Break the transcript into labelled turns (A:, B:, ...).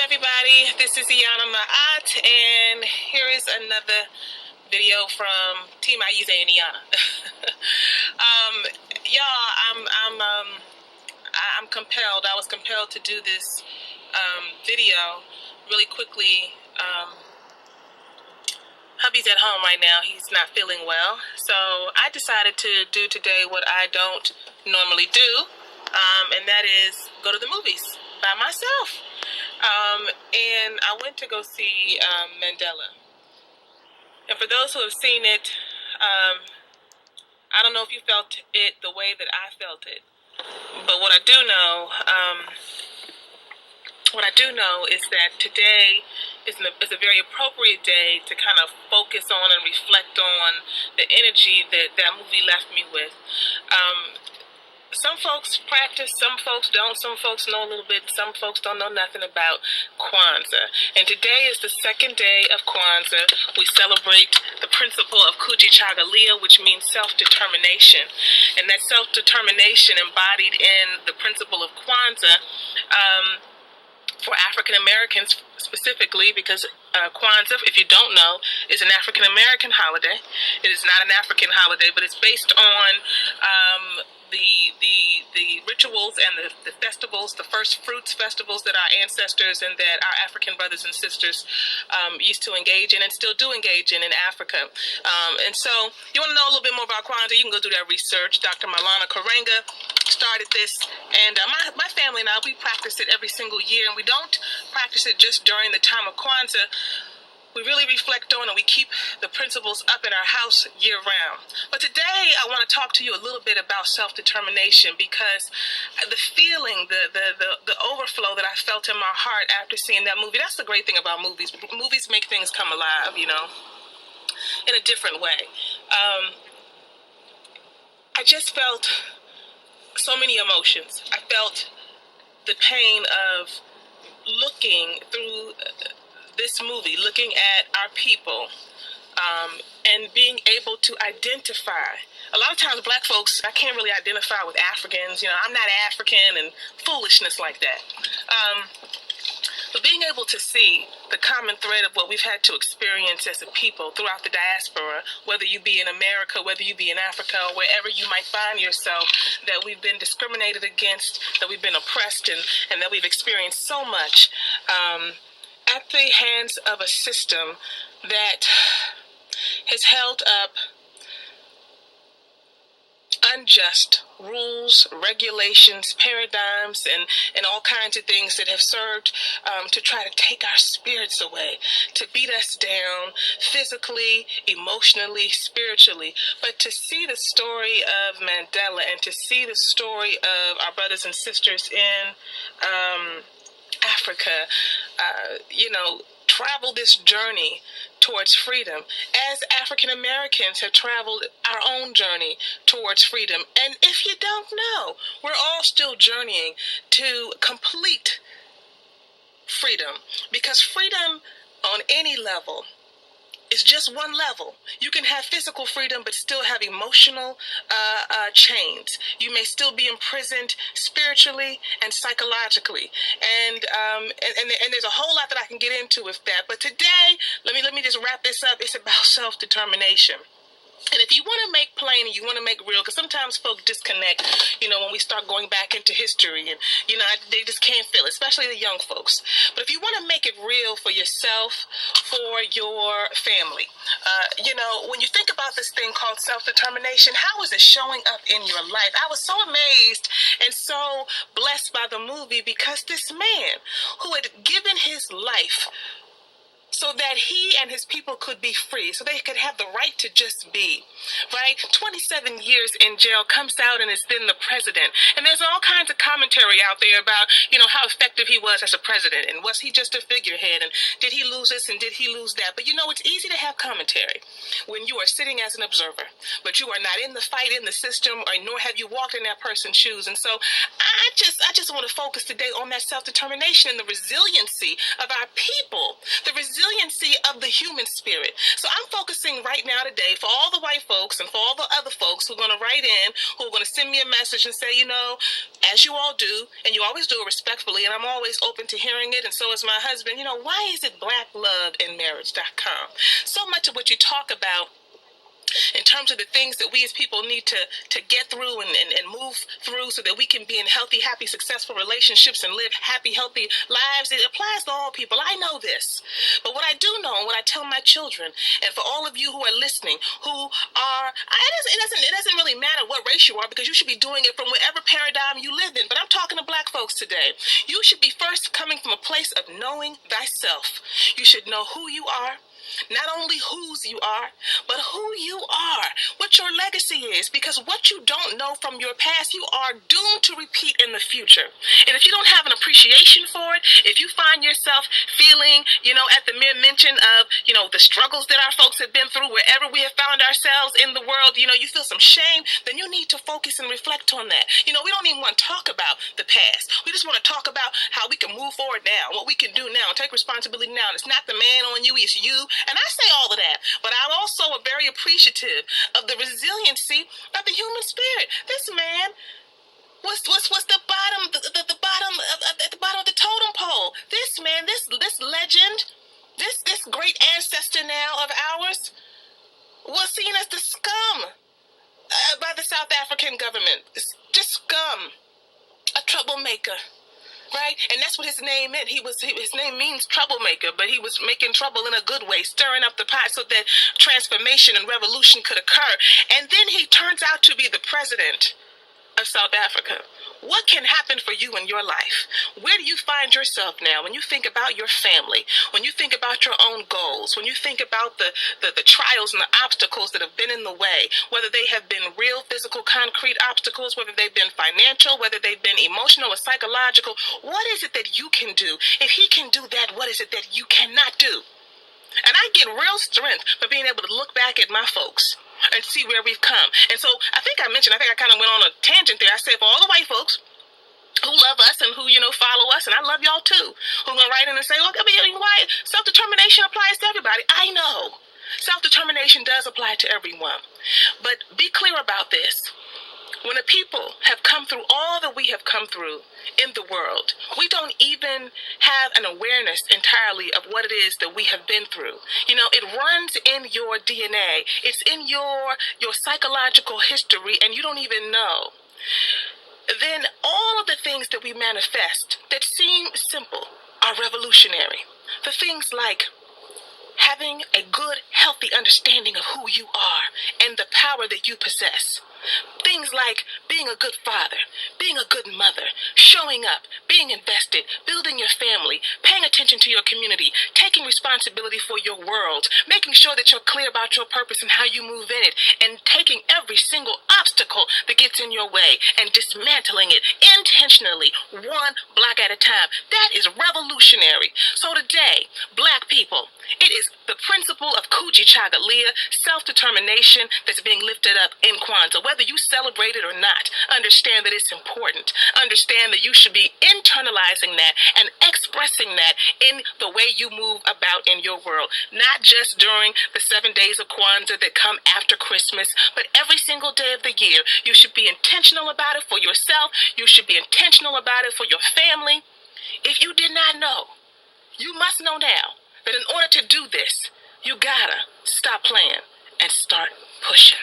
A: everybody, this is Iana Ma'at, and here is another video from Team Ayize and Iana. Y'all, I'm compelled. I was compelled to do this video really quickly. Hubby's at home right now. He's not feeling well, so I decided to do today what I don't normally do, and that is go to the movies by myself. And I went to go see Mandela. And for those who have seen it, I don't know if you felt it the way that I felt it. But what I do know is that today is a very appropriate day to kind of focus on and reflect on the energy that movie left me with. Some folks practice, some folks don't, some folks know a little bit, some folks don't know nothing about Kwanzaa. And today is the second day of Kwanzaa. We celebrate the principle of Kujichagulia, which means self-determination. And that self-determination embodied in the principle of Kwanzaa, for African Americans specifically, because Kwanzaa, if you don't know, is an African American holiday. It is not an African holiday, but it's based on the rituals and the festivals, the first fruits festivals that our ancestors and that our African brothers and sisters used to engage in and still do engage in Africa. And so you want to know a little bit more about Kwanzaa, you can go do that research. Dr. Maulana Karenga started this, and my family and I, we practice it every single year, and we don't practice it just during the time of Kwanzaa. We really reflect on and we keep the principles up in our house year round. But today I want to talk to you a little bit about self-determination, because the feeling, the overflow that I felt in my heart after seeing that movie, that's the great thing about movies. Movies make things come alive, in a different way. I just felt so many emotions. I felt the pain of looking through this movie, looking at our people, and being able to identify. A lot of times black folks, I can't really identify with Africans. I'm not African and foolishness like that. But being able to see the common thread of what we've had to experience as a people throughout the diaspora, whether you be in America, whether you be in Africa, or wherever you might find yourself, that we've been discriminated against, that we've been oppressed, and that we've experienced so much at the hands of a system that has held up unjust rules, regulations, paradigms, and all kinds of things that have served to try to take our spirits away, to beat us down physically, emotionally, spiritually. But to see the story of Mandela and to see the story of our brothers and sisters in Africa, travel this journey towards freedom, as African Americans have traveled our own journey towards freedom. And if you don't know, we're all still journeying to complete freedom, because freedom on any level is just one level. You can have physical freedom but still have emotional chains. You may still be imprisoned spiritually and psychologically. And there's a whole lot that I can get into with that. But today, let me just wrap this up. It's about self-determination. And if you want to make plain and you want to make real, because sometimes folks disconnect, when we start going back into history, and, they just can't feel it, especially the young folks. But if you want to make it real for yourself, for your family, when you think about this thing called self-determination, how is it showing up in your life? I was so amazed and so blessed by the movie, because this man who had given his life so that he and his people could be free, so they could have the right to just be, right? 27 years in jail, comes out and has been the president. And there's all kinds of commentary out there about, how effective he was as a president. And was he just a figurehead? And did he lose this and did he lose that? But it's easy to have commentary when you are sitting as an observer, but you are not in the fight, in the system, or nor have you walked in that person's shoes. And so I just want to focus today on that self-determination and the resiliency of our people, the resiliency resiliency of the human spirit. So I'm focusing right now today for all the white folks and for all the other folks who are going to write in, who are going to send me a message and say, as you all do, and you always do it respectfully, and I'm always open to hearing it, and so is my husband, why is it blackloveandmarriage.com? So much of what you talk about in terms of the things that we as people need to get through and move through so that we can be in healthy, happy, successful relationships and live happy, healthy lives. It applies to all people. I know this. But what I do know and what I tell my children, and for all of you who are listening, who are, it doesn't really matter what race you are, because you should be doing it from whatever paradigm you live in. But I'm talking to black folks today. You should be first coming from a place of knowing thyself. You should know who you are. Not only whose you are, but who you are, what your legacy is, because what you don't know from your past, you are doomed to repeat in the future. And if you don't have an appreciation for it, if you find yourself feeling, at the mere mention of, the struggles that our folks have been through, wherever we have found ourselves in the world, you feel some shame, then you need to focus and reflect on that. We don't even want to talk about the past. We just want to talk about how we can move forward now, what we can do now, and take responsibility now. And it's not the man on you, it's you. And I say all of that, but I'm also very appreciative of the resiliency of the human spirit. This man was the bottom, the bottom at the bottom of the totem pole. This man, this legend, this great ancestor now of ours, was seen as the scum by the South African government. It's just scum, a troublemaker. Right? And that's what his name meant. His name means troublemaker, but he was making trouble in a good way, stirring up the pot so that transformation and revolution could occur. And then he turns out to be the president of South Africa. What can happen for you in your life? Where do you find yourself now when you think about your family, when you think about your own goals, when you think about the trials and the obstacles that have been in the way, whether they have been real, physical, concrete obstacles, whether they've been financial, whether they've been emotional or psychological? What is it that you can do? If he can do that, what is it that you cannot do? And I get real strength for being able to look back at my folks and see where we've come. And so I think I kind of went on a tangent there. I said for all the white folks who love us and who, follow us, and I love y'all too, who are going to write in and say, why self-determination applies to everybody. I know. Self-determination does apply to everyone. But be clear about this. When a people have come through all that we have come through in the world, we don't even have an awareness entirely of what it is that we have been through. It runs in your DNA. It's in your psychological history, and you don't even know. Then all of the things that we manifest that seem simple are revolutionary. The things like having a good, healthy understanding of who you are and the power that you possess. Things like being a good father, being a good mother, showing up, being invested, building your family, paying attention to your community, taking responsibility for your world, making sure that you're clear about your purpose and how you move in it, and taking every single obstacle that gets in your way and dismantling it intentionally, one block at a time. That is revolutionary. So today, black people, it is the principle of Kujichagulia, self-determination, that's being lifted up in Kwanzaa. Whether you celebrate it or not, understand that it's important. Understand that you should be internalizing that and expressing that in the way you move about in your world. Not just during the 7 days of Kwanzaa that come after Christmas, but every single day of the year. You should be intentional about it for yourself. You should be intentional about it for your family. If you did not know, you must know now that in order to do this, you gotta stop playing and start pushing.